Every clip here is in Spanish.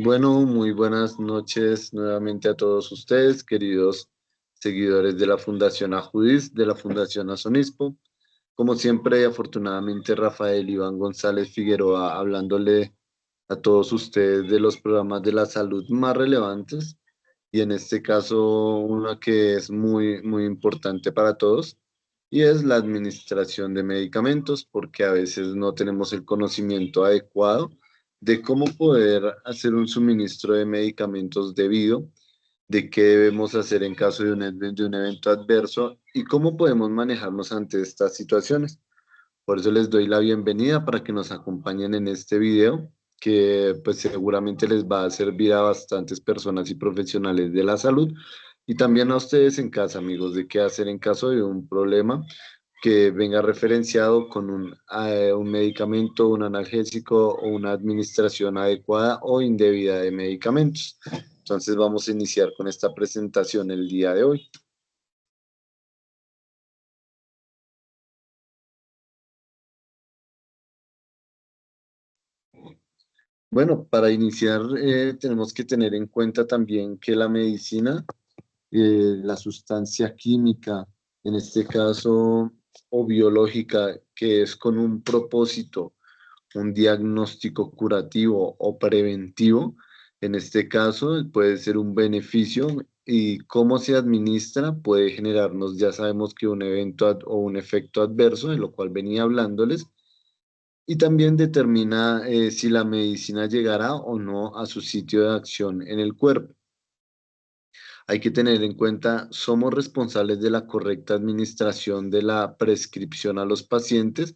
Bueno, muy buenas noches nuevamente a todos ustedes, queridos seguidores de la Fundación Ajudis, de la Fundación Asonispo. Como siempre, afortunadamente, Rafael Iván González Figueroa hablándole a todos ustedes de los programas de la salud más relevantes y en este caso una que es muy importante para todos y es la administración de medicamentos porque a veces no tenemos el conocimiento adecuado de cómo poder hacer un suministro de medicamentos debido, de qué debemos hacer en caso de un evento adverso y cómo podemos manejarnos ante estas situaciones. Por eso les doy la bienvenida para que nos acompañen en este video, que pues seguramente les va a servir a bastantes personas y profesionales de la salud y también a ustedes en casa, amigos, de qué hacer en caso de un problema que venga referenciado con un medicamento, un analgésico o una administración adecuada o indebida de medicamentos. Entonces vamos a iniciar con esta presentación el día de hoy. Bueno, para iniciar tenemos que tener en cuenta también que la medicina, la sustancia química, en este caso, o biológica, que es con un propósito, un diagnóstico curativo o preventivo, en este caso puede ser un beneficio y cómo se administra puede generarnos, ya sabemos que un o un efecto adverso, de lo cual venía hablándoles, y también determina si la medicina llegará o no a su sitio de acción en el cuerpo. Hay que tener en cuenta, somos responsables de la correcta administración de la prescripción a los pacientes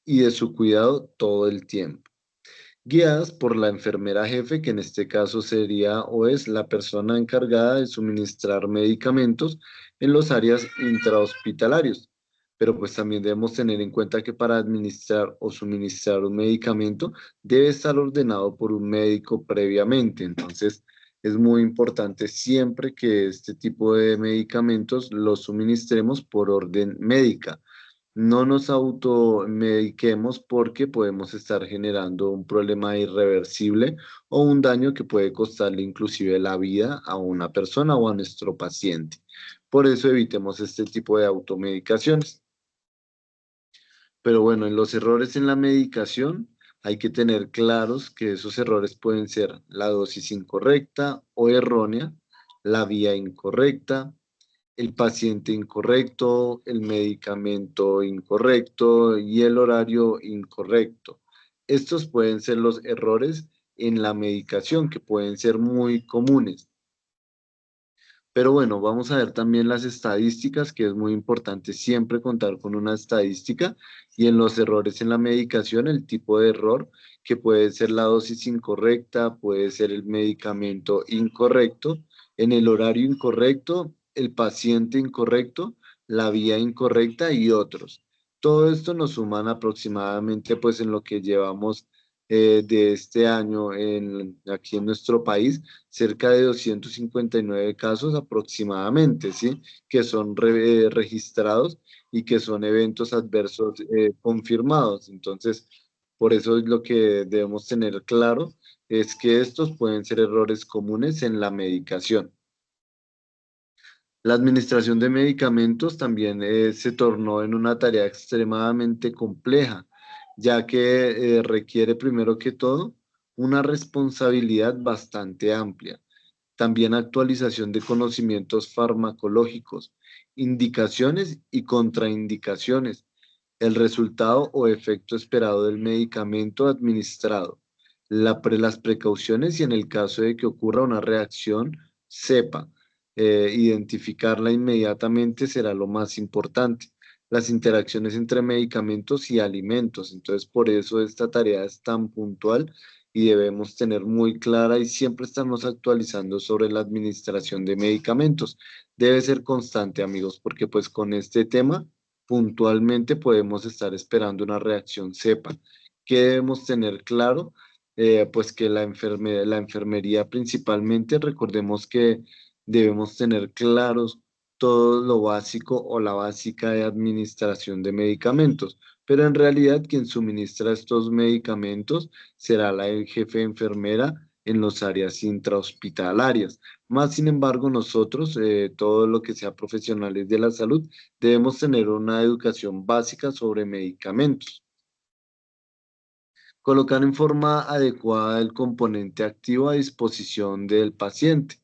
y de su cuidado todo el tiempo, guiadas por la enfermera jefe, que en este caso sería o es la persona encargada de suministrar medicamentos en los áreas intrahospitalarios. Pero pues también debemos tener en cuenta que para administrar o suministrar un medicamento debe estar ordenado por un médico previamente. Entonces es muy importante siempre que este tipo de medicamentos los suministremos por orden médica. No nos automediquemos porque podemos estar generando un problema irreversible o un daño que puede costarle inclusive la vida a una persona o a nuestro paciente. Por eso evitemos este tipo de automedicaciones. Pero bueno, en los errores en la medicación hay que tener claros que esos errores pueden ser la dosis incorrecta o errónea, la vía incorrecta, el paciente incorrecto, el medicamento incorrecto y el horario incorrecto. Estos pueden ser los errores en la medicación que pueden ser muy comunes. Pero bueno, vamos a ver también las estadísticas, que es muy importante siempre contar con una estadística y en los errores en la medicación, el tipo de error que puede ser la dosis incorrecta, puede ser el medicamento incorrecto, en el horario incorrecto, el paciente incorrecto, la vía incorrecta y otros. Todo esto nos suman aproximadamente pues en lo que llevamos de este año aquí en nuestro país cerca de 259 casos aproximadamente, ¿sí? Que son registrados y que son eventos adversos confirmados. Entonces, por eso es lo que debemos tener claro, es que estos pueden ser errores comunes en la medicación. La administración de medicamentos también se tornó en una tarea extremadamente compleja, ya que requiere primero que todo una responsabilidad bastante amplia. También actualización de conocimientos farmacológicos, indicaciones y contraindicaciones, el resultado o efecto esperado del medicamento administrado, las precauciones y en el caso de que ocurra una reacción, sepa, identificarla inmediatamente será lo más importante. Las interacciones entre medicamentos y alimentos. Entonces, por eso esta tarea es tan puntual y debemos tener muy clara y siempre estarnos actualizando sobre la administración de medicamentos. Debe ser constante, amigos, porque pues con este tema puntualmente podemos estar esperando una reacción cepa. ¿Qué debemos tener claro? Pues que la enfermería principalmente, recordemos que debemos tener claros todo lo básico o la básica de administración de medicamentos, pero en realidad quien suministra estos medicamentos será la jefe enfermera en las áreas intrahospitalarias. Más sin embargo, nosotros, todo lo que sea profesionales de la salud, debemos tener una educación básica sobre medicamentos. Colocar en forma adecuada el componente activo a disposición del paciente.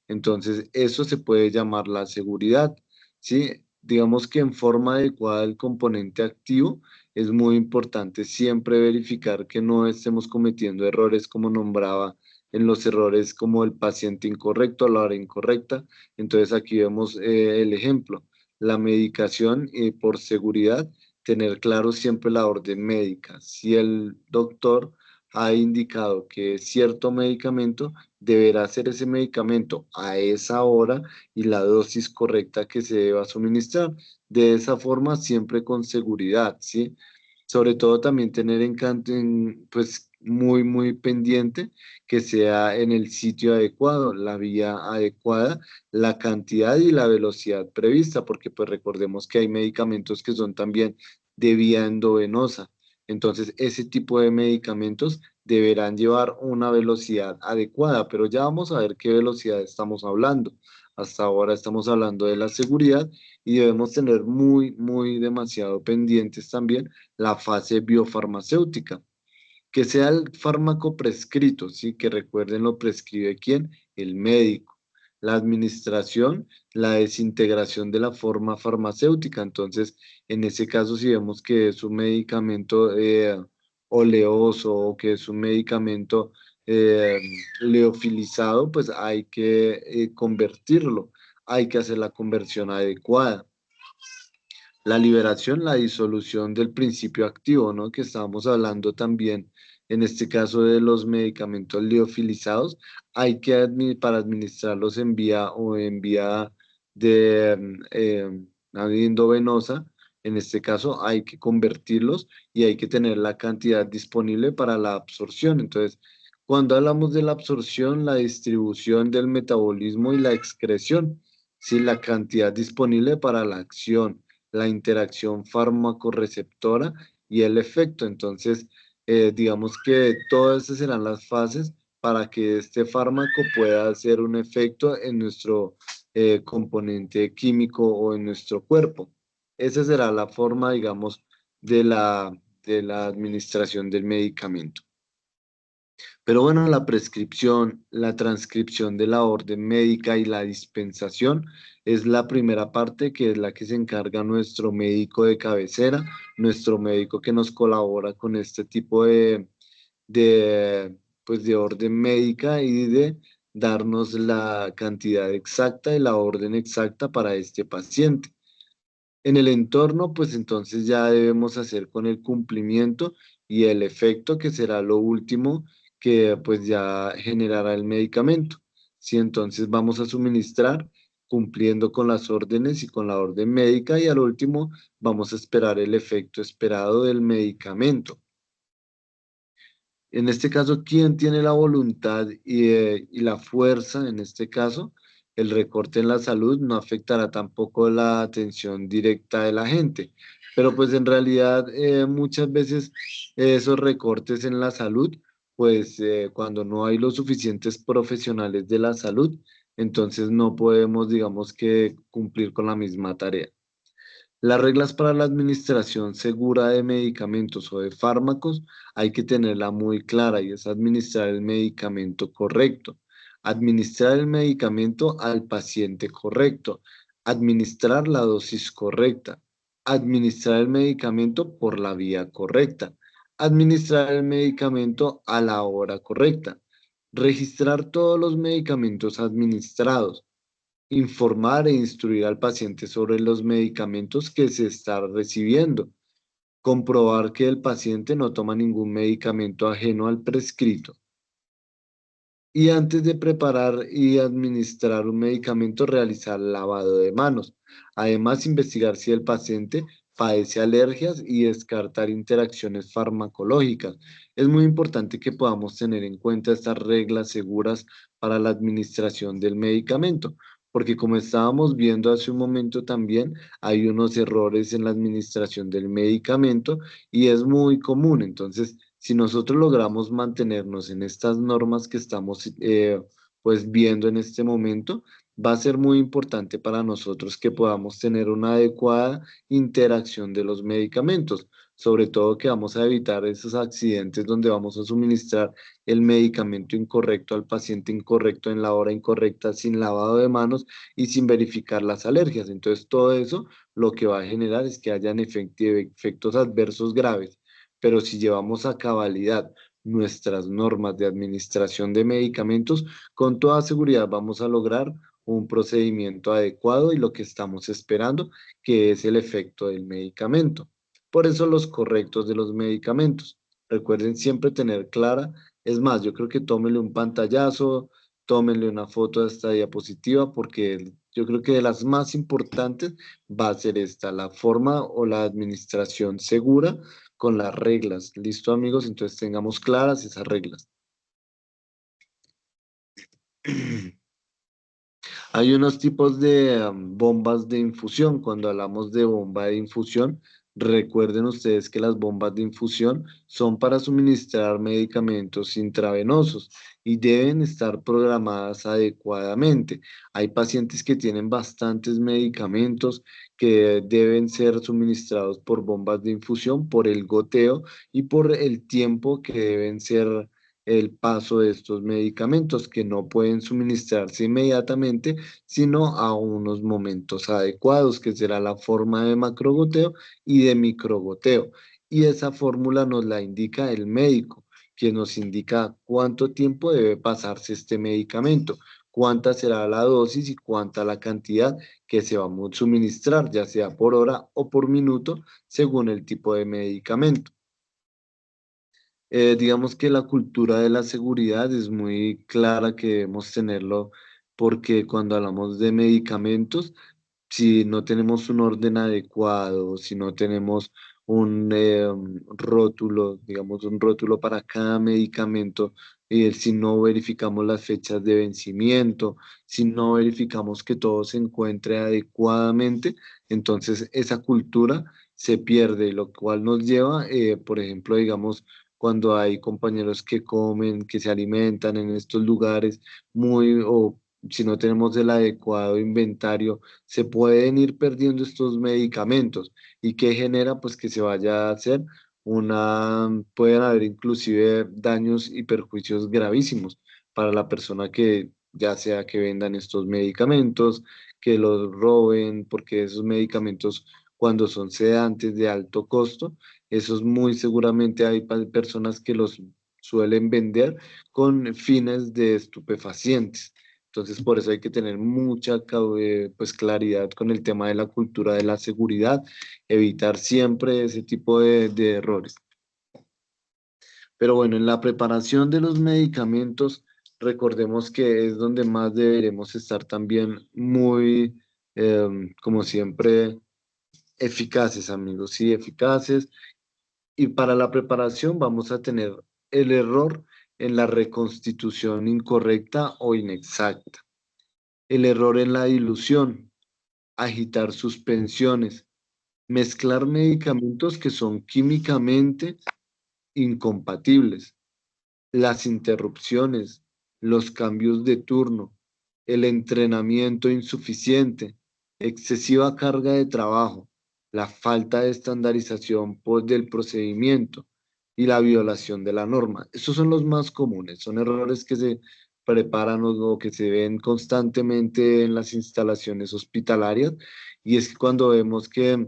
Entonces, eso se puede llamar la seguridad, ¿sí? Digamos que en forma adecuada el componente activo es muy importante siempre verificar que no estemos cometiendo errores como nombraba en los errores como el paciente incorrecto a la hora incorrecta. Entonces, aquí vemos el ejemplo. La medicación por seguridad tener claro siempre la orden médica. Si el doctor ha indicado que cierto medicamento deberá ser ese medicamento a esa hora y la dosis correcta que se deba suministrar. De esa forma, siempre con seguridad, ¿sí? Sobre todo también tener pues muy pendiente que sea en el sitio adecuado, la vía adecuada, la cantidad y la velocidad prevista, porque pues recordemos que hay medicamentos que son también de vía endovenosa. Entonces, ese tipo de medicamentos deberán llevar una velocidad adecuada, pero ya vamos a ver qué velocidad estamos hablando. Hasta ahora estamos hablando de la seguridad y debemos tener muy demasiado pendientes también la fase biofarmacéutica. Que sea el fármaco prescrito, ¿sí? Que recuerden lo prescribe quién, el médico. La administración, la desintegración de la forma farmacéutica. Entonces, en ese caso, si vemos que es un medicamento oleoso o que es un medicamento eh, leofilizado, pues hay que convertirlo, hay que hacer la conversión adecuada. La liberación, la disolución del principio activo, ¿no? Que estábamos hablando también en este caso de los medicamentos liofilizados, hay que para administrarlos en vía o en vía de endovenosa, en este caso hay que convertirlos y hay que tener la cantidad disponible para la absorción. Entonces, cuando hablamos de la absorción, la distribución del metabolismo y la excreción, ¿sí? La cantidad disponible para la acción, la interacción fármaco-receptora y el efecto. Entonces, digamos que todas esas serán las fases para que este fármaco pueda hacer un efecto en nuestro componente químico o en nuestro cuerpo. Esa será la forma, digamos, de la administración del medicamento. Pero bueno, la prescripción, la transcripción de la orden médica y la dispensación es la primera parte que es la que se encarga nuestro médico de cabecera, nuestro médico que nos colabora con este tipo de, pues de orden médica y de darnos la cantidad exacta y la orden exacta para este paciente. En el entorno, pues entonces ya debemos hacer con el cumplimiento y el efecto que será lo último que pues ya generará el medicamento. Si entonces vamos a suministrar cumpliendo con las órdenes y con la orden médica y al último vamos a esperar el efecto esperado del medicamento. En este caso, ¿quién tiene la voluntad y la fuerza? En este caso, el recorte en la salud no afectará tampoco la atención directa de la gente. Pero pues en realidad muchas veces esos recortes en la salud, pues cuando no hay los suficientes profesionales de la salud, entonces no podemos, digamos que, cumplir con la misma tarea. Las reglas para la administración segura de medicamentos o de fármacos hay que tenerla muy clara y es administrar el medicamento correcto, administrar el medicamento al paciente correcto, administrar la dosis correcta, administrar el medicamento por la vía correcta, administrar el medicamento a la hora correcta, registrar todos los medicamentos administrados, informar e instruir al paciente sobre los medicamentos que se está recibiendo, comprobar que el paciente no toma ningún medicamento ajeno al prescrito. Y antes de preparar y administrar un medicamento, realizar lavado de manos. Además, investigar si el paciente padece alergias y descartar interacciones farmacológicas. Es muy importante que podamos tener en cuenta estas reglas seguras para la administración del medicamento, porque como estábamos viendo hace un momento también, hay unos errores en la administración del medicamento y es muy común. Entonces, Si nosotros logramos mantenernos en estas normas que estamos pues viendo en este momento, va a ser muy importante para nosotros que podamos tener una adecuada interacción de los medicamentos, sobre todo que vamos a evitar esos accidentes donde vamos a suministrar el medicamento incorrecto al paciente incorrecto en la hora incorrecta, sin lavado de manos y sin verificar las alergias. Entonces, todo eso lo que va a generar es que hayan efectos adversos graves. Pero si llevamos a cabalidad nuestras normas de administración de medicamentos, con toda seguridad vamos a lograr un procedimiento adecuado y lo que estamos esperando, que es el efecto del medicamento. Por eso los correctos de los medicamentos. Recuerden siempre tener clara, es más, yo creo que tómenle un pantallazo, tómenle una foto de esta diapositiva, porque yo creo que de las más importantes va a ser esta, la forma o la administración segura con las reglas. ¿Listo, amigos? Entonces tengamos claras esas reglas. Hay unos tipos de bombas de infusión. Cuando hablamos de bomba de infusión, recuerden ustedes que las bombas de infusión son para suministrar medicamentos intravenosos y deben estar programadas adecuadamente. Hay pacientes que tienen bastantes medicamentos que deben ser suministrados por bombas de infusión, por el goteo y por el tiempo que deben ser el paso de estos medicamentos que no pueden suministrarse inmediatamente, sino a unos momentos adecuados, que será la forma de macrogoteo y de microgoteo. Y esa fórmula nos la indica el médico, que nos indica cuánto tiempo debe pasarse este medicamento, cuánta será la dosis y cuánta la cantidad que se va a suministrar, ya sea por hora o por minuto, según el tipo de medicamento. Digamos que la cultura de la seguridad es muy clara que debemos tenerlo porque cuando hablamos de medicamentos, si no tenemos un orden adecuado, si no tenemos un rótulo, digamos un rótulo para cada medicamento, si no verificamos las fechas de vencimiento, si no verificamos que todo se encuentre adecuadamente, entonces esa cultura se pierde, lo cual nos lleva, por ejemplo, digamos, cuando hay compañeros que comen, que se alimentan en estos lugares muy, o si no tenemos el adecuado inventario, se pueden ir perdiendo estos medicamentos y que genera pues que se vaya a hacer pueden haber inclusive daños y perjuicios gravísimos para la persona que ya sea que vendan estos medicamentos, que los roben, porque esos medicamentos cuando son sedantes de alto costo, esos muy seguramente hay personas que los suelen vender con fines de estupefacientes. Entonces, por eso hay que tener mucha pues, claridad con el tema de la cultura de la seguridad, evitar siempre ese tipo de errores. Pero bueno, en la preparación de los medicamentos, recordemos que es donde más deberemos estar también muy, como siempre, eficaces, amigos, sí, eficaces. Y para la preparación vamos a tener el error en la reconstitución incorrecta o inexacta, el error en la dilución, agitar suspensiones, mezclar medicamentos que son químicamente incompatibles, las interrupciones, los cambios de turno, el entrenamiento insuficiente, excesiva carga de trabajo, la falta de estandarización del procedimiento y la violación de la norma. Esos son los más comunes, son errores que se preparan o que se ven constantemente en las instalaciones hospitalarias y es que cuando vemos que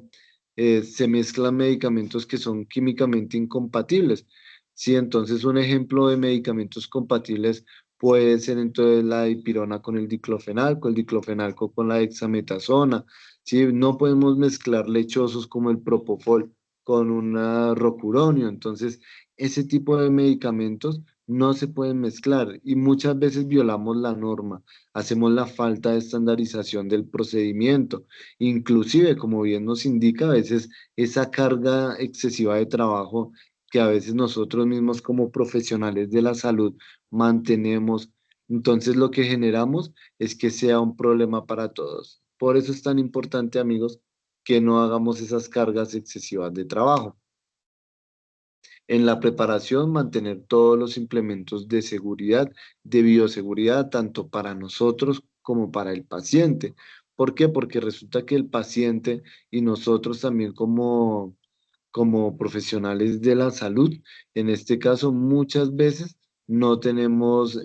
se mezclan medicamentos que son químicamente incompatibles. Sí, entonces un ejemplo de medicamentos compatibles puede ser entonces la dipirona con el diclofenalco, el diclofenalco con la dexametasona. Sí, no podemos mezclar lechosos como el propofol con una rocuronio. Entonces, ese tipo de medicamentos no se pueden mezclar y muchas veces violamos la norma, hacemos la falta de estandarización del procedimiento. Inclusive, como bien nos indica, a veces esa carga excesiva de trabajo que a veces nosotros mismos como profesionales de la salud mantenemos. Entonces lo que generamos es que sea un problema para todos. Por eso es tan importante, amigos, que no hagamos esas cargas excesivas de trabajo. En la preparación, mantener todos los implementos de seguridad, de bioseguridad, tanto para nosotros como para el paciente. ¿Por qué? Porque resulta que el paciente y nosotros también como profesionales de la salud, en este caso muchas veces no tenemos,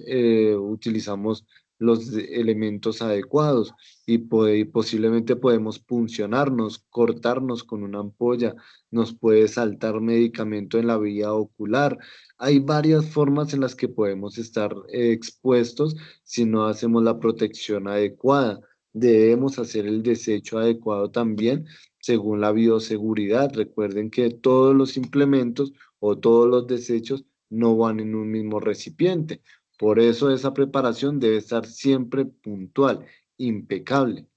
utilizamos los elementos adecuados y posiblemente podemos puncionarnos, cortarnos con una ampolla, nos puede saltar medicamento en la vía ocular. Hay varias formas en las que podemos estar expuestos si no hacemos la protección adecuada. Debemos hacer el desecho adecuado también según la bioseguridad. Recuerden que todos los implementos o todos los desechos no van en un mismo recipiente. Por eso esa preparación debe estar siempre puntual, impecable.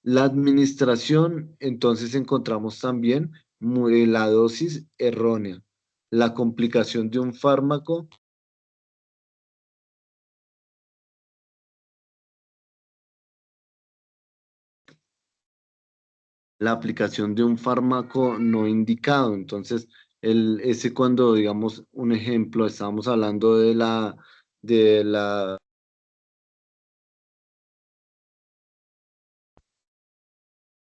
La administración, entonces encontramos también la dosis errónea, la complicación de un fármaco, la aplicación de un fármaco no indicado. Entonces, ese cuando, digamos, un ejemplo, estábamos hablando de la,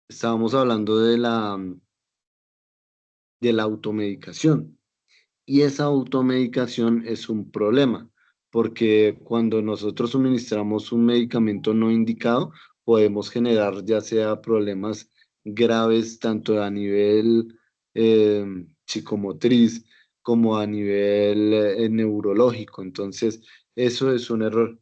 estábamos hablando de la automedicación. Y esa automedicación es un problema, porque cuando nosotros suministramos un medicamento no indicado, podemos generar ya sea problemas graves tanto a nivel eh, psicomotriz como a nivel neurológico. Entonces, eso es un error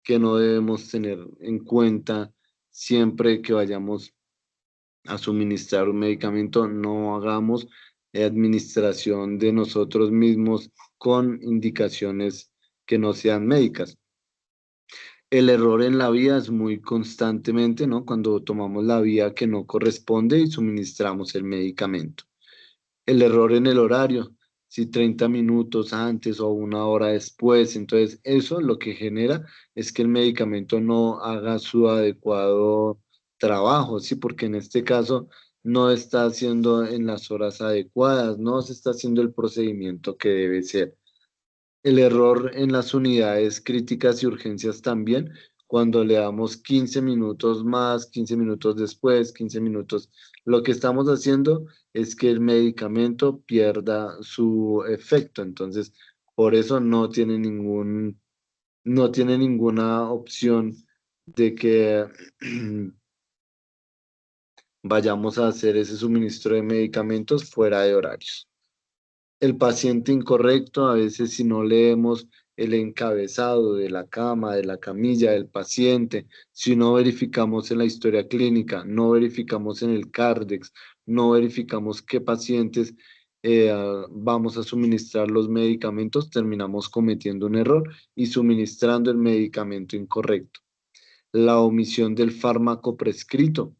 que no debemos tener en cuenta siempre que vayamos a suministrar un medicamento, no hagamos administración de nosotros mismos con indicaciones que no sean médicas. El error en la vía es muy constantemente, ¿no? Cuando tomamos la vía que no corresponde y suministramos el medicamento. El error en el horario, si 30 minutos antes o una hora después, entonces eso lo que genera es que el medicamento no haga su adecuado trabajo, ¿sí? Porque en este caso no está haciendo en las horas adecuadas, no se está haciendo el procedimiento que debe ser. El error en las unidades críticas y urgencias también, cuando le damos 15 minutos más, 15 minutos después, 15 minutos, lo que estamos haciendo es que el medicamento pierda su efecto. Entonces, por eso no tiene ninguna opción de que vayamos a hacer ese suministro de medicamentos fuera de horarios. El paciente incorrecto, a veces si no leemos el encabezado de la cama, de la camilla del paciente, si no verificamos en la historia clínica, no verificamos en el Cardex, no verificamos qué pacientes vamos a suministrar los medicamentos, terminamos cometiendo un error y suministrando el medicamento incorrecto. La omisión del fármaco prescrito.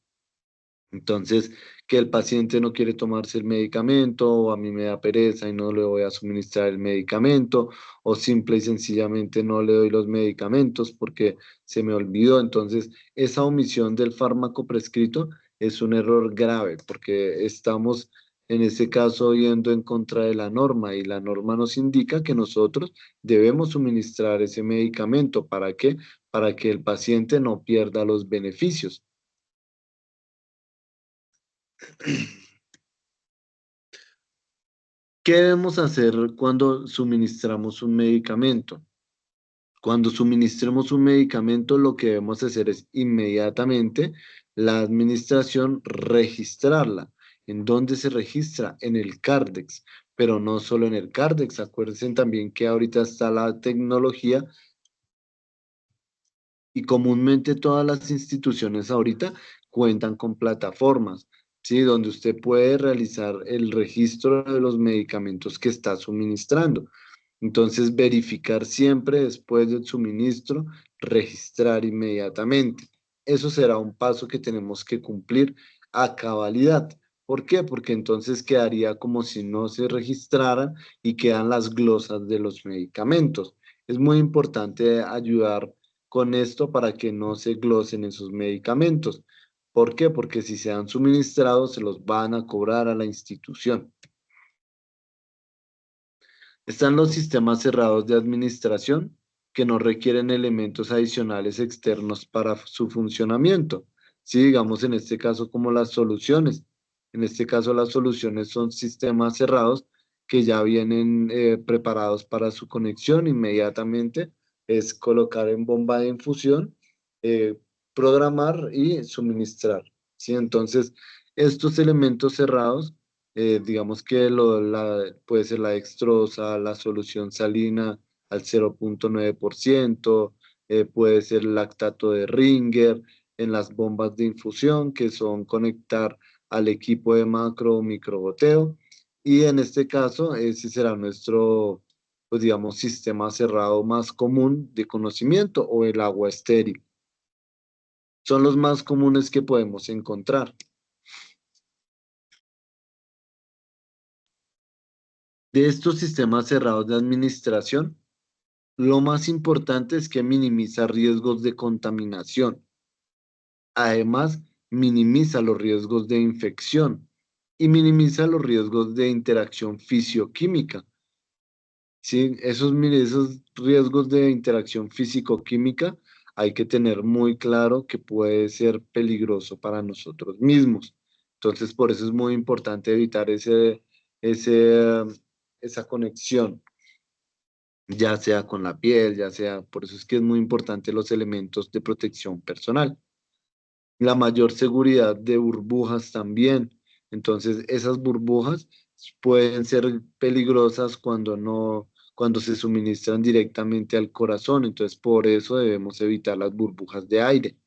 Entonces, que el paciente no quiere tomarse el medicamento, o a mí me da pereza y no le voy a suministrar el medicamento, o simple y sencillamente no le doy los medicamentos porque se me olvidó. Entonces, esa omisión del fármaco prescrito es un error grave porque estamos en ese caso yendo en contra de la norma y la norma nos indica que nosotros debemos suministrar ese medicamento. ¿Para qué? Para que el paciente no pierda los beneficios. ¿Qué debemos hacer cuando suministramos un medicamento? Cuando suministremos un medicamento, lo que debemos hacer es inmediatamente la administración registrarla. ¿En dónde se registra? En el Cardex, pero no solo en el Cardex. Acuérdense también que ahorita está la tecnología y comúnmente todas las instituciones ahorita cuentan con plataformas, ¿sí? Donde usted puede realizar el registro de los medicamentos que está suministrando. Entonces, verificar siempre después del suministro, registrar inmediatamente. Eso será un paso que tenemos que cumplir a cabalidad. ¿Por qué? Porque entonces quedaría como si no se registraran y quedan las glosas de los medicamentos. Es muy importante ayudar con esto para que no se glosen esos medicamentos. ¿Por qué? Porque si se han suministrado, se los van a cobrar a la institución. Están los sistemas cerrados de administración que no requieren elementos adicionales externos para su funcionamiento. Sí, digamos en este caso como las soluciones. En este caso las soluciones son sistemas cerrados que ya vienen preparados para su conexión inmediatamente. Es colocar en bomba de infusión, eh, programar y suministrar. ¿Sí? Entonces, estos elementos cerrados digamos que puede ser la dextrosa, la solución salina al 0,9%, puede ser el lactato de Ringer en las bombas de infusión, que son conectar al equipo de macro o microgoteo. Y en este caso, ese será nuestro, pues digamos, sistema cerrado más común de conocimiento o el agua estéril. Son los más comunes que podemos encontrar. De estos sistemas cerrados de administración, lo más importante es que minimiza riesgos de contaminación. Además, minimiza los riesgos de infección y minimiza los riesgos de interacción fisioquímica. Sí, esos riesgos de interacción físico-química hay que tener muy claro que puede ser peligroso para nosotros mismos. Entonces, por eso es muy importante evitar ese, esa conexión, ya sea con la piel, ya sea, por eso es que es muy importante los elementos de protección personal. La mayor seguridad de burbujas también. Entonces, esas burbujas pueden ser peligrosas cuando se suministran directamente al corazón. Entonces, por eso debemos evitar las burbujas de aire.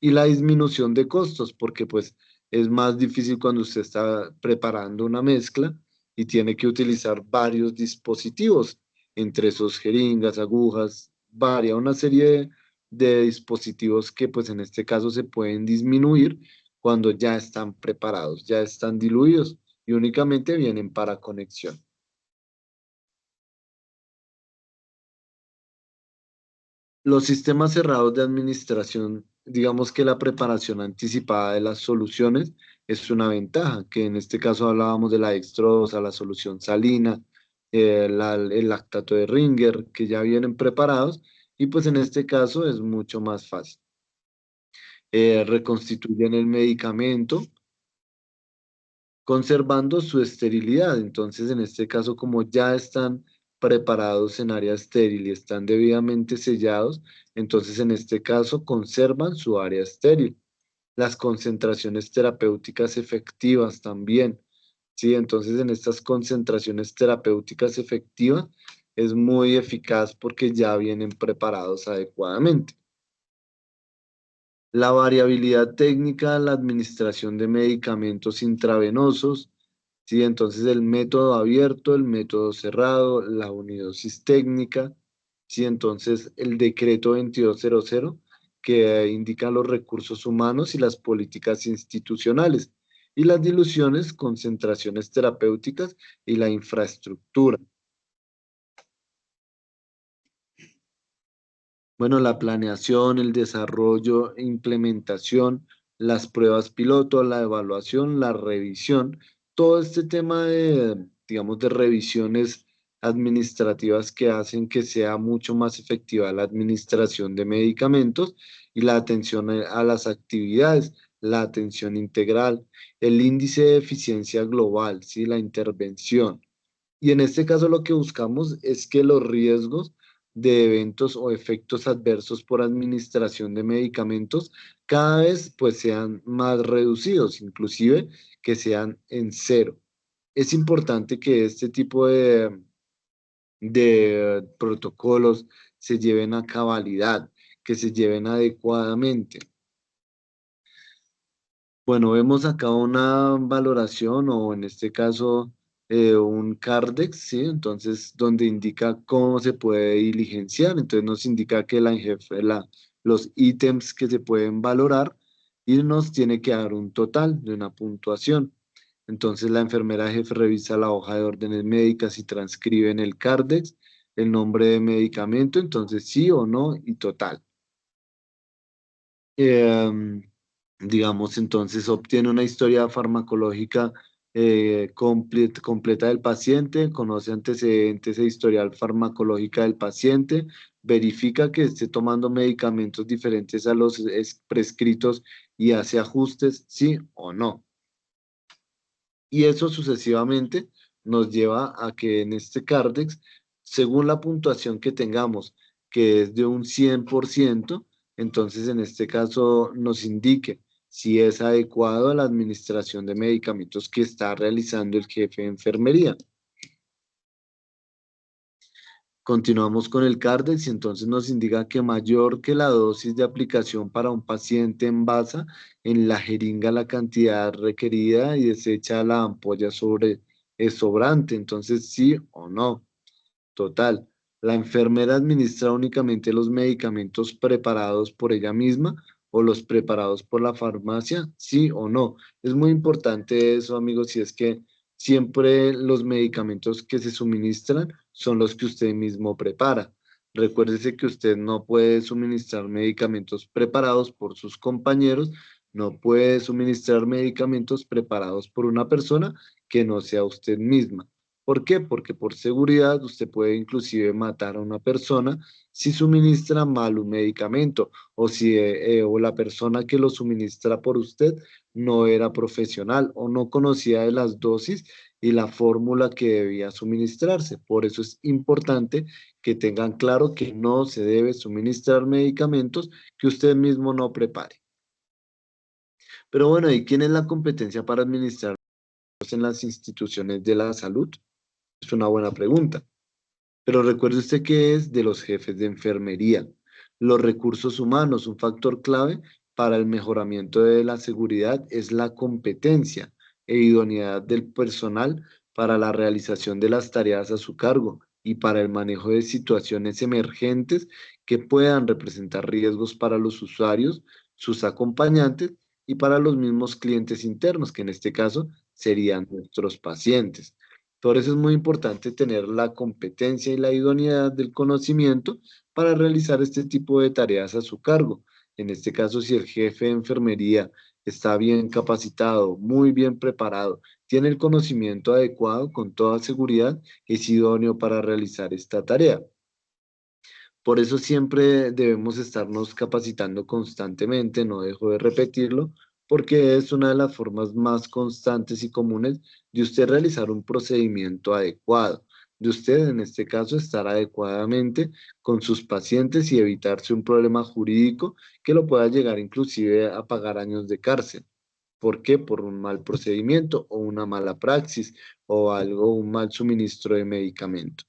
Y la disminución de costos, porque pues es más difícil cuando usted está preparando una mezcla y tiene que utilizar varios dispositivos, entre esos jeringas, agujas, varia una serie de dispositivos que pues en este caso se pueden disminuir cuando ya están preparados, ya están diluidos y únicamente vienen para conexión. Los sistemas cerrados de administración, digamos que la preparación anticipada de las soluciones es una ventaja, que en este caso hablábamos de la dextrosa, la solución salina, el lactato de Ringer, que ya vienen preparados, y pues en este caso es mucho más fácil. Reconstituyen el medicamento conservando su esterilidad. Entonces, en este caso, como ya están preparados en área estéril y están debidamente sellados, entonces en este caso conservan su área estéril. Las concentraciones terapéuticas efectivas también. Sí, entonces en estas concentraciones terapéuticas efectivas es muy eficaz porque ya vienen preparados adecuadamente. La variabilidad técnica, la administración de medicamentos intravenosos, ¿sí? Entonces el método abierto, el método cerrado, la unidosis técnica, ¿sí? Entonces el decreto 2200 que indica los recursos humanos y las políticas institucionales y las diluciones, concentraciones terapéuticas y la infraestructura. Bueno, la planeación, el desarrollo e implementación, las pruebas piloto, la evaluación, la revisión, todo este tema de, digamos, de revisiones administrativas que hacen que sea mucho más efectiva la administración de medicamentos y la atención a las actividades, la atención integral, el índice de eficiencia global, ¿sí? La intervención. Y en este caso lo que buscamos es que los riesgos de eventos o efectos adversos por administración de medicamentos cada vez pues sean más reducidos, inclusive que sean en cero. Es importante que este tipo de protocolos se lleven a cabalidad, que se lleven adecuadamente. Bueno, vemos acá una valoración o en este caso un CARDEX, ¿sí? Entonces, donde indica cómo se puede diligenciar. Entonces, nos indica que los ítems que se pueden valorar y nos tiene que dar un total de una puntuación. Entonces, la enfermera jefe revisa la hoja de órdenes médicas y transcribe en el CARDEX el nombre de medicamento, entonces sí o no y total. eh, digamos, entonces obtiene una historia farmacológica completa del paciente, conoce antecedentes e historial farmacológica del paciente, verifica que esté tomando medicamentos diferentes a los prescritos y hace ajustes, sí o no. Y eso sucesivamente nos lleva a que en este Cardex, según la puntuación que tengamos, que es de un 100%, entonces en este caso nos indique si es adecuado a la administración de medicamentos que está realizando el jefe de enfermería. Continuamos con el Cardex y entonces nos indica que mayor que la dosis de aplicación para un paciente envasa en la jeringa la cantidad requerida y desecha la ampolla es sobrante. Entonces, sí o no. Total. La enfermera administra únicamente los medicamentos preparados por ella misma o los preparados por la farmacia, sí o no. Es muy importante eso, amigos, y es que siempre los medicamentos que se suministran son los que usted mismo prepara. Recuérdese que usted no puede suministrar medicamentos preparados por sus compañeros, no puede suministrar medicamentos preparados por una persona que no sea usted misma. ¿Por qué? Porque por seguridad usted puede inclusive matar a una persona si suministra mal un medicamento o si o la persona que lo suministra por usted no era profesional o no conocía de las dosis y la fórmula que debía suministrarse. Por eso es importante que tengan claro que no se debe suministrar medicamentos que usted mismo no prepare. Pero bueno, ¿y quién es la competencia para administrar en las instituciones de la salud? Es una buena pregunta. Pero recuerde usted que es de los jefes de enfermería. Los recursos humanos, un factor clave para el mejoramiento de la seguridad es la competencia e idoneidad del personal para la realización de las tareas a su cargo y para el manejo de situaciones emergentes que puedan representar riesgos para los usuarios, sus acompañantes y para los mismos clientes internos, que en este caso serían nuestros pacientes. Por eso es muy importante tener la competencia y la idoneidad del conocimiento para realizar este tipo de tareas a su cargo. En este caso, si el jefe de enfermería está bien capacitado, muy bien preparado, tiene el conocimiento adecuado, con toda seguridad es idóneo para realizar esta tarea. Por eso siempre debemos estarnos capacitando constantemente, no dejo de repetirlo, porque es una de las formas más constantes y comunes de usted realizar un procedimiento adecuado, de usted en este caso estar adecuadamente con sus pacientes y evitarse un problema jurídico que lo pueda llegar inclusive a pagar años de cárcel. ¿Por qué? Por un mal procedimiento o una mala praxis o algo, un mal suministro de medicamento.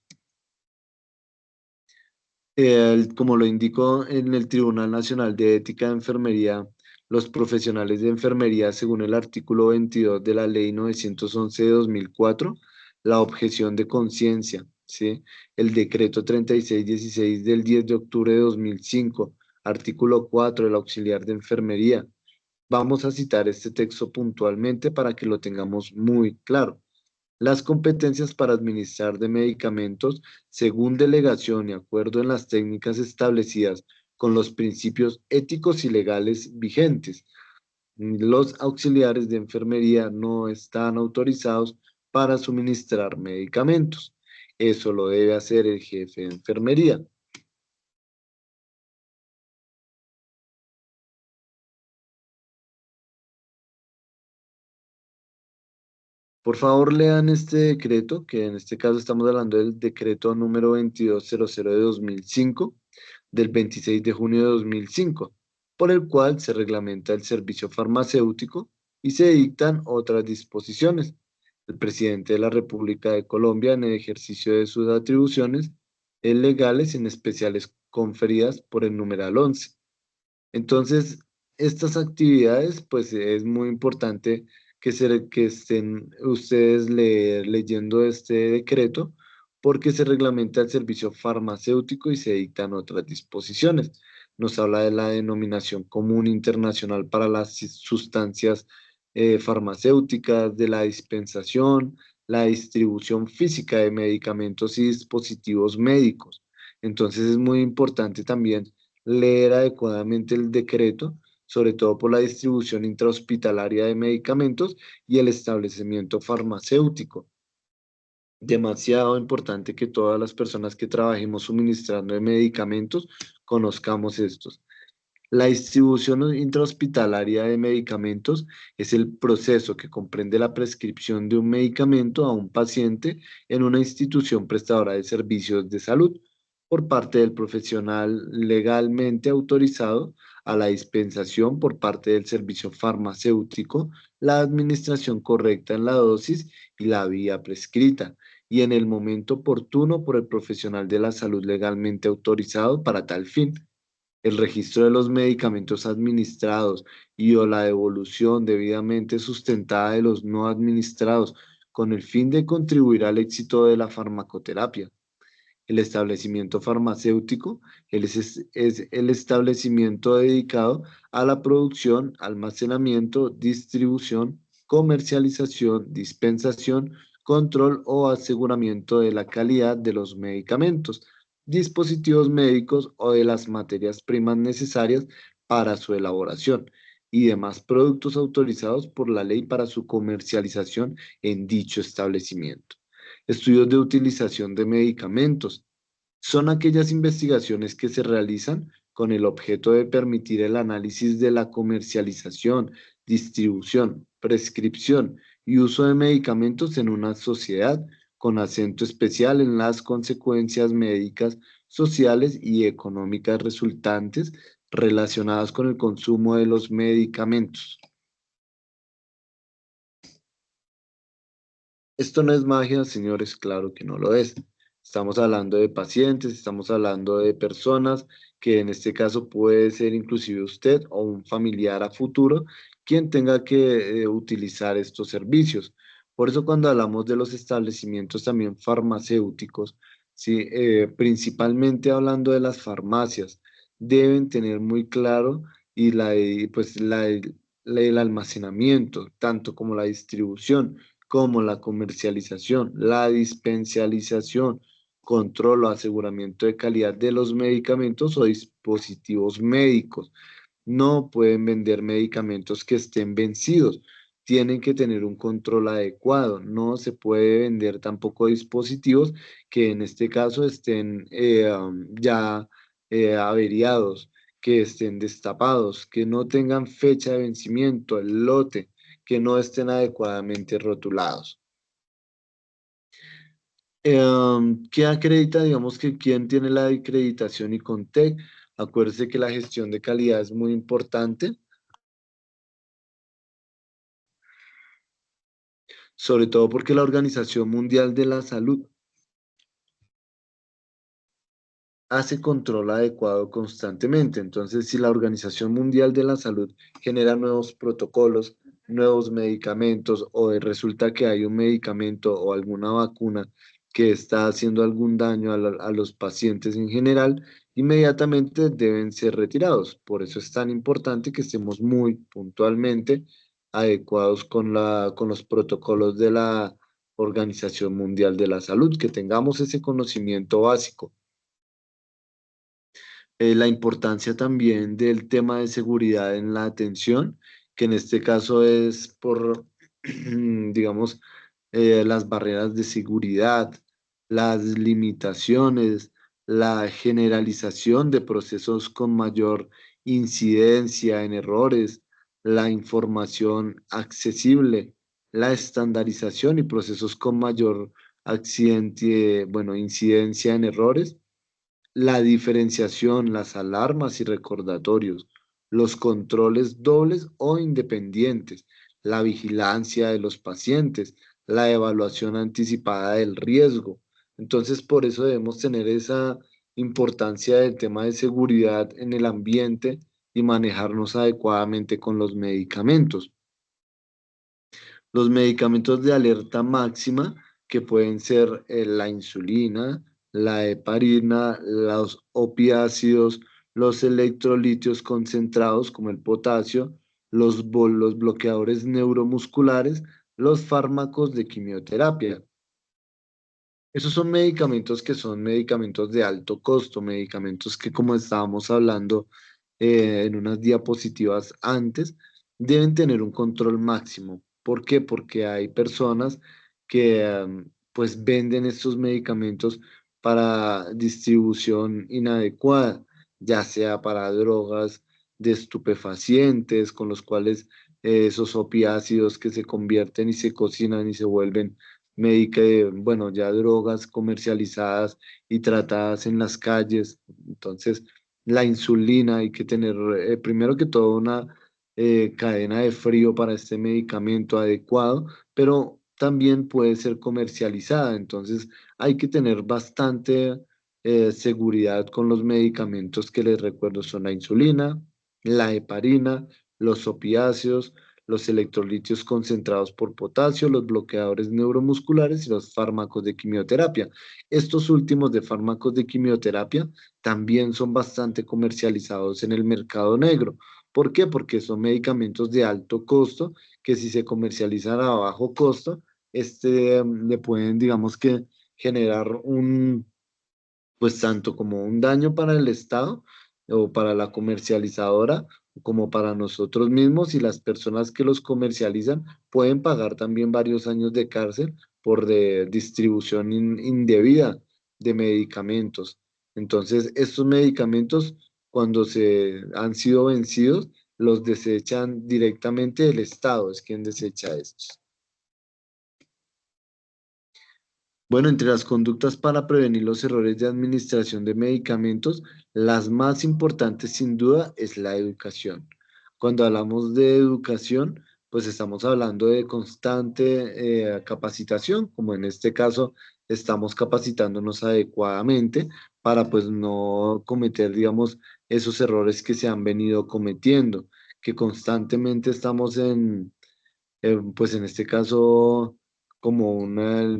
Como lo indicó en el Tribunal Nacional de Ética de Enfermería, los profesionales de enfermería, según el artículo 22 de la Ley 911 de 2004, la objeción de conciencia, ¿sí? El decreto 3616 del 10 de octubre de 2005, artículo 4 del auxiliar de enfermería. Vamos a citar este texto puntualmente para que lo tengamos muy claro. Las competencias para administrar de medicamentos, según delegación y acuerdo en las técnicas establecidas con los principios éticos y legales vigentes. Los auxiliares de enfermería no están autorizados para suministrar medicamentos. Eso lo debe hacer el jefe de enfermería. Por favor, lean este decreto, que en este caso estamos hablando del decreto número 2200 de 2005, del 26 de junio de 2005, por el cual se reglamenta el servicio farmacéutico y se dictan otras disposiciones. El presidente de la República de Colombia, en el ejercicio de sus atribuciones legales, en especiales conferidas por el numeral 11. Entonces, estas actividades, pues es muy importante que estén ustedes leyendo este decreto porque se reglamenta el servicio farmacéutico y se dictan otras disposiciones. Nos habla de la denominación común internacional para las sustancias farmacéuticas, de la dispensación, la distribución física de medicamentos y dispositivos médicos. Entonces es muy importante también leer adecuadamente el decreto sobre todo por la distribución intrahospitalaria de medicamentos y el establecimiento farmacéutico. Demasiado importante que todas las personas que trabajemos suministrando de medicamentos conozcamos estos. La distribución intrahospitalaria de medicamentos es el proceso que comprende la prescripción de un medicamento a un paciente en una institución prestadora de servicios de salud por parte del profesional legalmente autorizado a la dispensación por parte del servicio farmacéutico, la administración correcta en la dosis y la vía prescrita, y en el momento oportuno por el profesional de la salud legalmente autorizado para tal fin. El registro de los medicamentos administrados y o la devolución debidamente sustentada de los no administrados con el fin de contribuir al éxito de la farmacoterapia. El establecimiento farmacéutico es el establecimiento dedicado a la producción, almacenamiento, distribución, comercialización, dispensación, control o aseguramiento de la calidad de los medicamentos, dispositivos médicos o de las materias primas necesarias para su elaboración y demás productos autorizados por la ley para su comercialización en dicho establecimiento. Estudios de utilización de medicamentos. Son aquellas investigaciones que se realizan con el objeto de permitir el análisis de la comercialización, distribución, prescripción y uso de medicamentos en una sociedad, con acento especial en las consecuencias médicas, sociales y económicas resultantes relacionadas con el consumo de los medicamentos. Esto no es magia, señores, claro que no lo es. Estamos hablando de pacientes, estamos hablando de personas que en este caso puede ser inclusive usted o un familiar a futuro quien tenga que utilizar estos servicios. Por eso cuando hablamos de los establecimientos también farmacéuticos, sí, principalmente hablando de las farmacias, deben tener muy claro y el almacenamiento, tanto como la distribución como la comercialización, la dispensialización, control o aseguramiento de calidad de los medicamentos o dispositivos médicos. No pueden vender medicamentos que estén vencidos. Tienen que tener un control adecuado. No se puede vender tampoco dispositivos que en este caso estén ya averiados, que estén destapados, que no tengan fecha de vencimiento, el lote, que no estén adecuadamente rotulados. ¿Qué acredita? Digamos que quién tiene la acreditación y Contec. Acuérdese que la gestión de calidad es muy importante, sobre todo porque la Organización Mundial de la Salud hace control adecuado constantemente. Entonces, si la Organización Mundial de la Salud genera nuevos protocolos, nuevos medicamentos, o resulta que hay un medicamento o alguna vacuna que está haciendo algún daño a los pacientes en general, inmediatamente deben ser retirados. Por eso es tan importante que estemos muy puntualmente adecuados con los protocolos de la Organización Mundial de la Salud, que tengamos ese conocimiento básico. La importancia también del tema de seguridad en la atención, que en este caso es por, digamos, las barreras de seguridad, las limitaciones, la generalización de procesos con mayor incidencia en errores, la información accesible, la estandarización y procesos con mayor accidente, bueno, incidencia en errores, la diferenciación, las alarmas y recordatorios, los controles dobles o independientes, la vigilancia de los pacientes, la evaluación anticipada del riesgo. Entonces, por eso debemos tener esa importancia del tema de seguridad en el ambiente y manejarnos adecuadamente con los medicamentos. Los medicamentos de alerta máxima, que pueden ser la insulina, la heparina, los opiáceos, los electrolitios concentrados como el potasio, los bloqueadores neuromusculares, los fármacos de quimioterapia. Esos son medicamentos que son medicamentos de alto costo, medicamentos que, como estábamos hablando, en unas diapositivas antes, deben tener un control máximo. ¿Por qué? Porque hay personas que pues venden estos medicamentos para distribución inadecuada, ya sea para drogas de estupefacientes, con los cuales esos opiácidos que se convierten y se cocinan y se vuelven bueno, ya drogas comercializadas y tratadas en las calles. Entonces, la insulina, hay que tener primero que todo una cadena de frío para este medicamento adecuado, pero también puede ser comercializada. Entonces, hay que tener bastante seguridad con los medicamentos que les recuerdo son la insulina, la heparina, los opiáceos, los electrolitos concentrados por potasio, los bloqueadores neuromusculares y los fármacos de quimioterapia. Estos últimos de fármacos de quimioterapia también son bastante comercializados en el mercado negro. ¿Por qué? Porque son medicamentos de alto costo que si se comercializan a bajo costo, le pueden, digamos que, generar pues tanto como un daño para el Estado o para la comercializadora, como para nosotros mismos y las personas que los comercializan pueden pagar también varios años de cárcel por distribución indebida de medicamentos. Entonces, estos medicamentos, cuando se han sido vencidos, los desechan directamente el Estado, es quien desecha estos. Bueno, entre las conductas para prevenir los errores de administración de medicamentos, las más importantes sin duda es la educación. Cuando hablamos de educación, pues estamos hablando de constante capacitación, como en este caso estamos capacitándonos adecuadamente para pues no cometer, digamos, esos errores que se han venido cometiendo, que constantemente estamos pues en este caso, como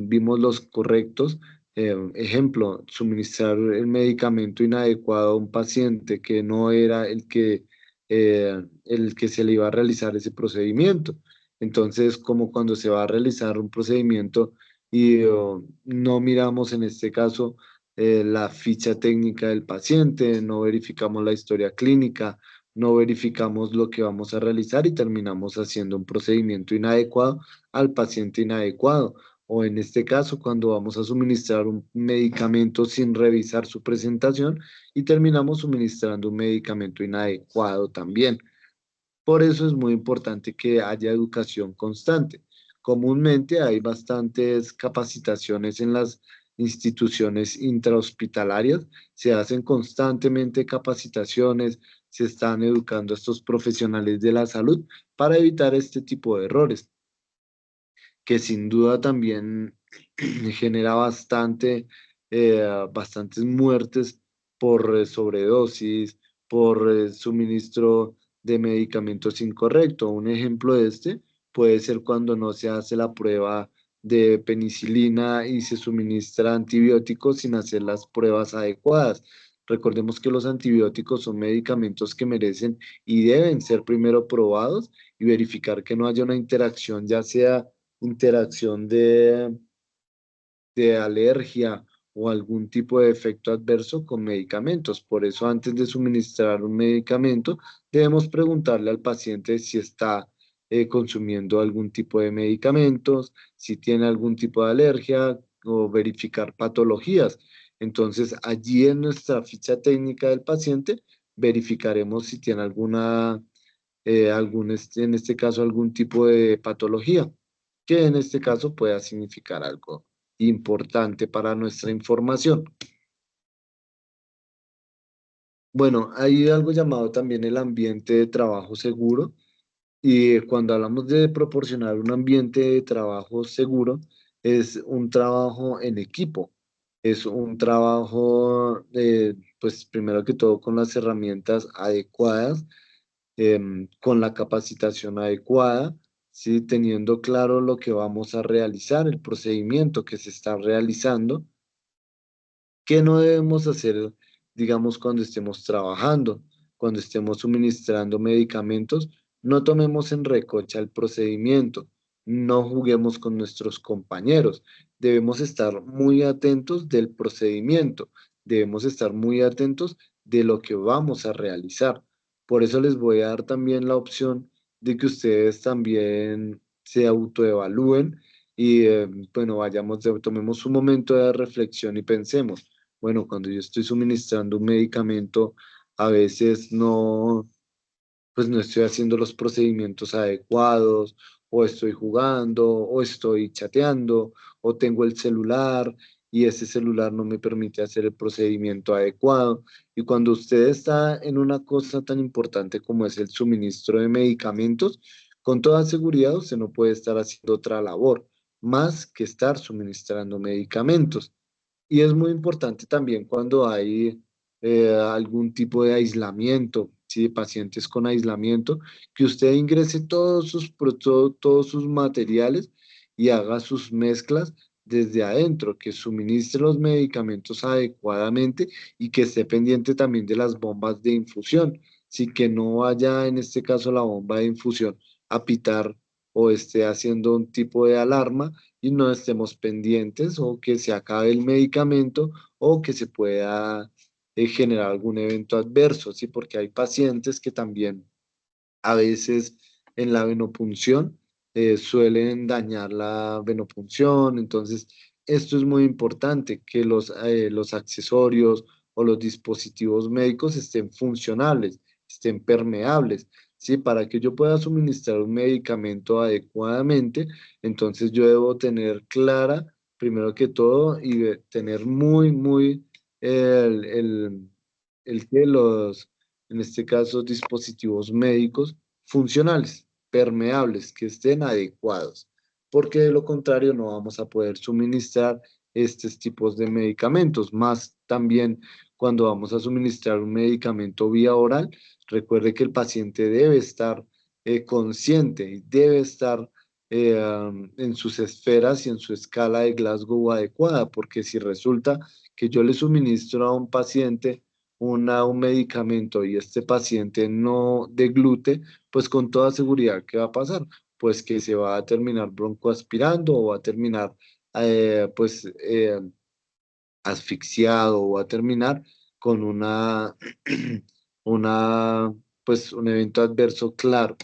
vimos los correctos, ejemplo, suministrar el medicamento inadecuado a un paciente que no era el que se le iba a realizar ese procedimiento. Entonces, como cuando se va a realizar un procedimiento y no miramos en este caso la ficha técnica del paciente, no verificamos la historia clínica, no verificamos lo que vamos a realizar y terminamos haciendo un procedimiento inadecuado al paciente inadecuado. O en este caso, cuando vamos a suministrar un medicamento sin revisar su presentación y terminamos suministrando un medicamento inadecuado también. Por eso es muy importante que haya educación constante. Comúnmente hay bastantes capacitaciones en las instituciones intrahospitalarias, se hacen constantemente capacitaciones, se están educando a estos profesionales de la salud para evitar este tipo de errores, que sin duda también genera bastantes muertes por sobredosis, por suministro de medicamentos incorrecto. Un ejemplo de este puede ser cuando no se hace la prueba de penicilina y se suministra antibióticos sin hacer las pruebas adecuadas. Recordemos que los antibióticos son medicamentos que merecen y deben ser primero probados y verificar que no haya una interacción, ya sea interacción de alergia o algún tipo de efecto adverso con medicamentos. Por eso, antes de suministrar un medicamento, debemos preguntarle al paciente si está consumiendo algún tipo de medicamentos, si tiene algún tipo de alergia o verificar patologías. Entonces, allí en nuestra ficha técnica del paciente, verificaremos si tiene en este caso, algún tipo de patología, que en este caso pueda significar algo importante para nuestra información. Bueno, hay algo llamado también el ambiente de trabajo seguro y cuando hablamos de proporcionar un ambiente de trabajo seguro, es un trabajo en equipo, es un trabajo, pues primero que todo con las herramientas adecuadas, con la capacitación adecuada, ¿sí? Teniendo claro lo que vamos a realizar, el procedimiento que se está realizando. ¿Qué no debemos hacer, digamos, cuando estemos trabajando, cuando estemos suministrando medicamentos? No tomemos en recocha el procedimiento, no juguemos con nuestros compañeros. Debemos estar muy atentos del procedimiento, debemos estar muy atentos de lo que vamos a realizar. Por eso les voy a dar también la opción de que ustedes también se autoevalúen y bueno, tomemos un momento de reflexión y pensemos, bueno, cuando yo estoy suministrando un medicamento, a veces no, pues no estoy haciendo los procedimientos adecuados, o estoy jugando, o estoy chateando, o tengo el celular y ese celular no me permite hacer el procedimiento adecuado. Y cuando usted está en una cosa tan importante como es el suministro de medicamentos, con toda seguridad usted no puede estar haciendo otra labor más que estar suministrando medicamentos. Y es muy importante también cuando hay algún tipo de aislamiento, ¿sí? De pacientes con aislamiento, que usted ingrese todos sus materiales y haga sus mezclas desde adentro, que suministre los medicamentos adecuadamente y que esté pendiente también de las bombas de infusión, sí que no vaya en este caso la bomba de infusión a pitar o esté haciendo un tipo de alarma y no estemos pendientes o que se acabe el medicamento o que se pueda generar algún evento adverso, ¿sí? Porque hay pacientes que también a veces en la venopunción suelen dañar la venopunción, entonces esto es muy importante, que los accesorios o los dispositivos médicos estén funcionales, estén permeables, ¿sí? Para que yo pueda suministrar un medicamento adecuadamente, entonces yo debo tener clara, primero que todo, y tener muy el que los, en este caso, dispositivos médicos funcionales, permeables, que estén adecuados, porque de lo contrario no vamos a poder suministrar estos tipos de medicamentos, más también cuando vamos a suministrar un medicamento vía oral, recuerde que el paciente debe estar consciente y debe estar en sus esferas y en su escala de Glasgow adecuada, porque si resulta que yo le suministro a un paciente un medicamento y este paciente no deglute, pues con toda seguridad, ¿qué va a pasar? Pues que se va a terminar broncoaspirando o va a terminar pues asfixiado o va a terminar con una, pues un evento adverso claro.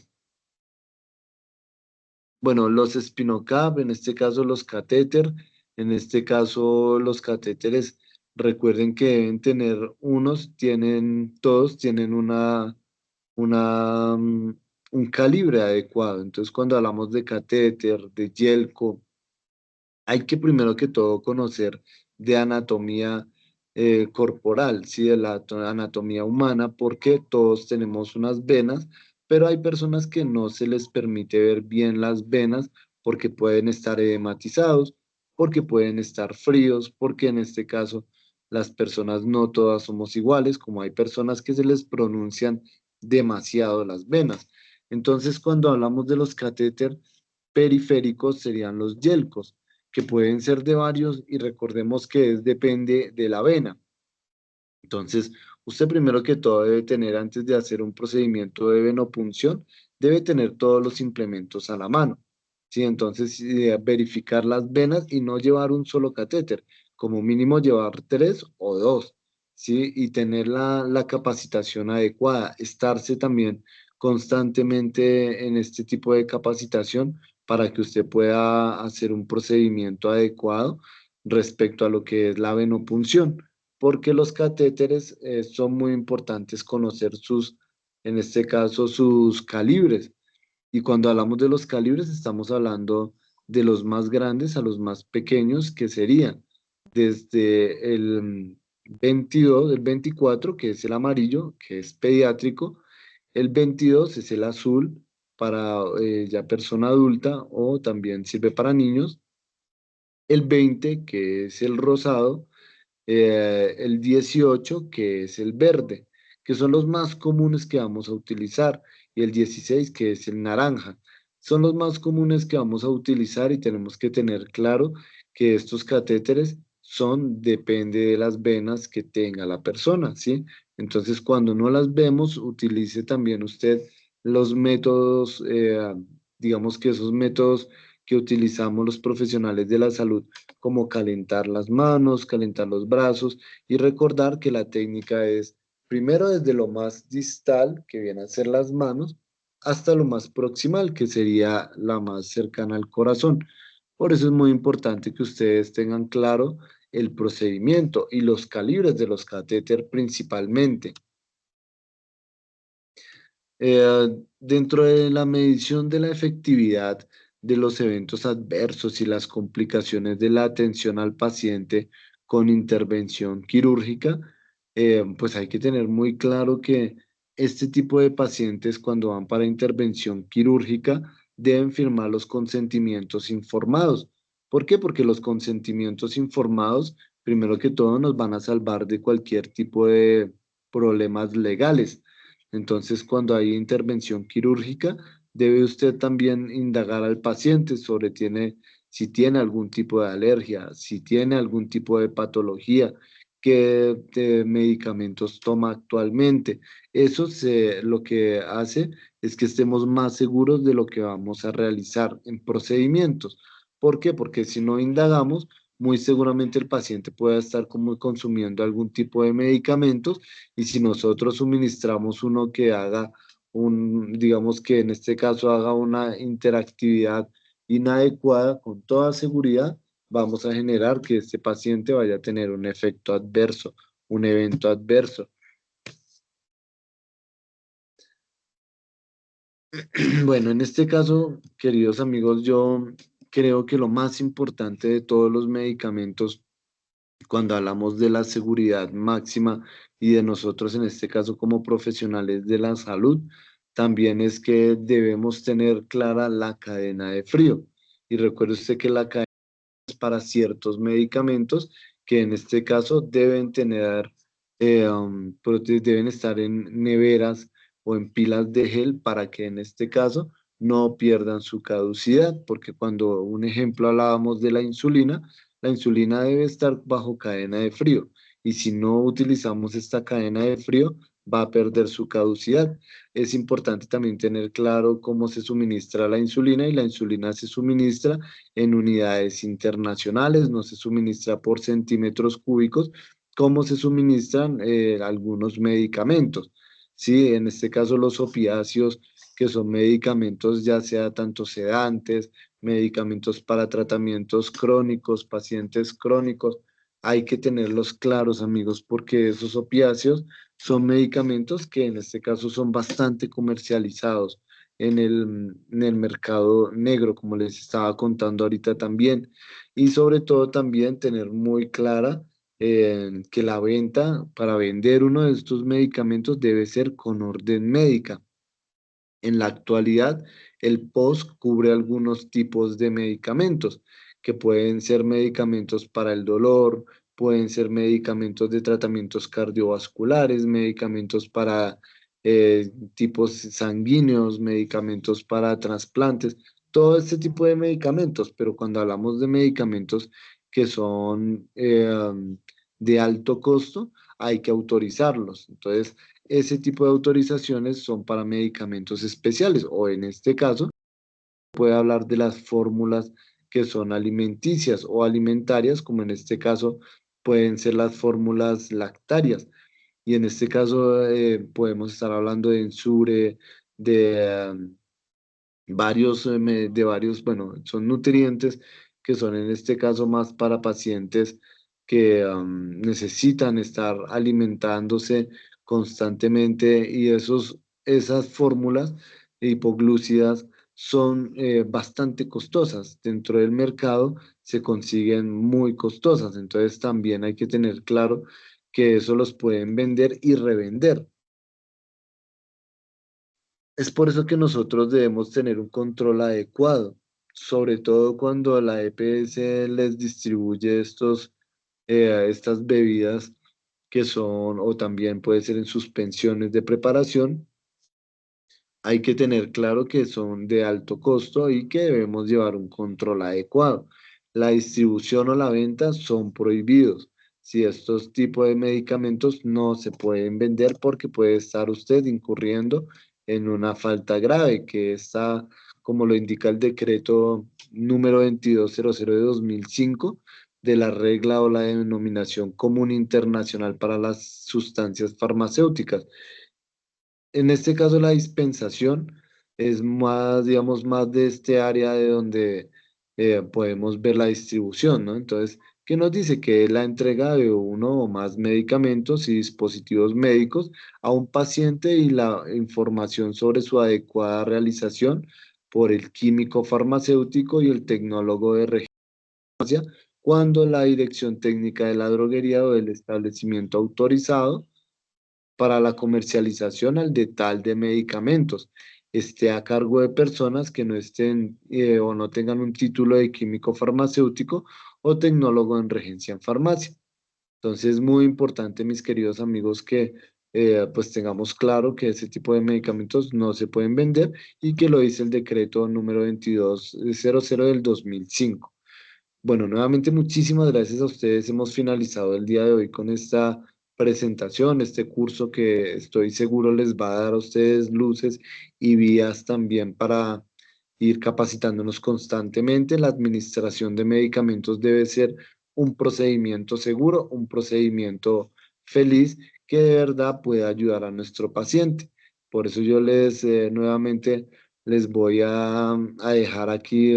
Bueno, los Spinocap, en este caso los catéter, en este caso los catéteres, recuerden que deben tener todos tienen una, un calibre adecuado. Entonces, cuando hablamos de catéter, de yelco, hay que primero que todo conocer de anatomía corporal, ¿sí? De la anatomía humana, porque todos tenemos unas venas, pero hay personas que no se les permite ver bien las venas porque pueden estar edematizados, porque pueden estar fríos, porque en este caso las personas no todas somos iguales, como hay personas que se les pronuncian demasiado las venas. Entonces, cuando hablamos de los catéter periféricos serían los yelcos que pueden ser de varios y recordemos que depende de la vena. Entonces, usted primero que todo debe tener, antes de hacer un procedimiento de venopunción, debe tener todos los implementos a la mano. ¿Sí? Entonces, verificar las venas y no llevar un solo catéter, como mínimo llevar tres o dos, ¿sí? Y tener la capacitación adecuada, estarse también constantemente en este tipo de capacitación para que usted pueda hacer un procedimiento adecuado respecto a lo que es la venopunción porque los catéteres son muy importantes conocer en este caso, sus calibres. Y cuando hablamos de los calibres, estamos hablando de los más grandes a los más pequeños, que serían desde el 24 que es el amarillo, que es pediátrico, el 22 es el azul para ya persona adulta o también sirve para niños, el 20 que es el rosado, el 18 que es el verde, que son los más comunes que vamos a utilizar, y el 16 que es el naranja. Son los más comunes que vamos a utilizar y tenemos que tener claro que estos catéteres depende de las venas que tenga la persona, ¿sí? Entonces, cuando no las vemos, utilice también usted los métodos, digamos que esos métodos que utilizamos los profesionales de la salud como calentar las manos, calentar los brazos y recordar que la técnica es primero desde lo más distal, que viene a ser las manos, hasta lo más proximal, que sería la más cercana al corazón. Por eso es muy importante que ustedes tengan claro el procedimiento y los calibres de los catéter principalmente. Dentro de la medición de la efectividad de los eventos adversos y las complicaciones de la atención al paciente con intervención quirúrgica, pues hay que tener muy claro que este tipo de pacientes cuando van para intervención quirúrgica deben firmar los consentimientos informados. ¿Por qué? Porque los consentimientos informados, primero que todo, nos van a salvar de cualquier tipo de problemas legales. Entonces, cuando hay intervención quirúrgica, debe usted también indagar al paciente sobre si tiene algún tipo de alergia, si tiene algún tipo de patología, qué medicamentos toma actualmente. Lo que hace es que estemos más seguros de lo que vamos a realizar en procedimientos. ¿Por qué? Porque si no indagamos, muy seguramente el paciente pueda estar como consumiendo algún tipo de medicamentos y si nosotros suministramos uno que haga digamos que en este caso haga una interactividad inadecuada, con toda seguridad vamos a generar que este paciente vaya a tener un efecto adverso, un evento adverso. Bueno, en este caso, queridos amigos, yo creo que lo más importante de todos los medicamentos cuando hablamos de la seguridad máxima y de nosotros en este caso como profesionales de la salud, también es que debemos tener clara la cadena de frío. Y recuerde usted que la cadena es para ciertos medicamentos que en este caso deben tener, deben estar en neveras o en pilas de gel para que en este caso no pierdan su caducidad, porque cuando un ejemplo hablábamos de la insulina debe estar bajo cadena de frío y si no utilizamos esta cadena de frío va a perder su caducidad. Es importante también tener claro cómo se suministra la insulina y la insulina se suministra en unidades internacionales, no se suministra por centímetros cúbicos, como se suministran algunos medicamentos. Sí, en este caso los opiáceos, que son medicamentos ya sea tanto sedantes, medicamentos para tratamientos crónicos, pacientes crónicos, hay que tenerlos claros, amigos, porque esos opiáceos son medicamentos que en este caso son bastante comercializados en el mercado negro, como les estaba contando ahorita también. Y sobre todo también tener muy clara que la venta, para vender uno de estos medicamentos, debe ser con orden médica. En la actualidad, el POS cubre algunos tipos de medicamentos, que pueden ser medicamentos para el dolor, pueden ser medicamentos de tratamientos cardiovasculares, medicamentos para tipos sanguíneos, medicamentos para trasplantes, todo este tipo de medicamentos, pero cuando hablamos de medicamentos que son de alto costo, hay que autorizarlos. Entonces, ese tipo de autorizaciones son para medicamentos especiales o en este caso puede hablar de las fórmulas que son alimenticias o alimentarias, como en este caso pueden ser las fórmulas lactarias. Y en este caso podemos estar hablando de Ensure, de bueno, son nutrientes que son en este caso más para pacientes que necesitan estar alimentándose constantemente y esas fórmulas hipoglúcidas son bastante costosas. Dentro del mercado se consiguen muy costosas, entonces también hay que tener claro que eso los pueden vender y revender. Es por eso que nosotros debemos tener un control adecuado, sobre todo cuando la EPS les distribuye estas bebidas que son, o también puede ser en suspensiones de preparación. Hay que tener claro que son de alto costo y que debemos llevar un control adecuado. La distribución o la venta son prohibidos. Si estos tipos de medicamentos no se pueden vender porque puede estar usted incurriendo en una falta grave que está, como lo indica el decreto número 2200 de 2005, de la regla o la denominación común internacional para las sustancias farmacéuticas. En este caso, la dispensación es más, digamos, más de este área de donde podemos ver la distribución, ¿no? Entonces, ¿qué nos dice? Que es la entrega de uno o más medicamentos y dispositivos médicos a un paciente y la información sobre su adecuada realización por el químico farmacéutico y el tecnólogo de registrancia cuando la dirección técnica de la droguería o del establecimiento autorizado para la comercialización al detalle de medicamentos esté a cargo de personas que no estén o no tengan un título de químico farmacéutico o tecnólogo en regencia en farmacia. Entonces es muy importante, mis queridos amigos, que pues tengamos claro que ese tipo de medicamentos no se pueden vender y que lo dice el decreto número 2200 del 2005. Bueno, nuevamente muchísimas gracias a ustedes. Hemos finalizado el día de hoy con esta presentación, este curso que estoy seguro les va a dar a ustedes luces y vías también para ir capacitándonos constantemente. La administración de medicamentos debe ser un procedimiento seguro, un procedimiento feliz que de verdad pueda ayudar a nuestro paciente. Por eso yo les nuevamente les voy a dejar aquí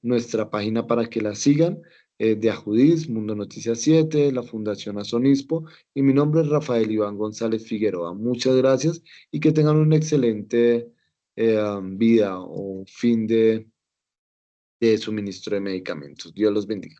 nuestra página para que la sigan, de Ajudis, Mundo Noticias 7, la Fundación Asonispo, y mi nombre es Rafael Iván González Figueroa. Muchas gracias y que tengan una excelente vida o fin de suministro de medicamentos. Dios los bendiga.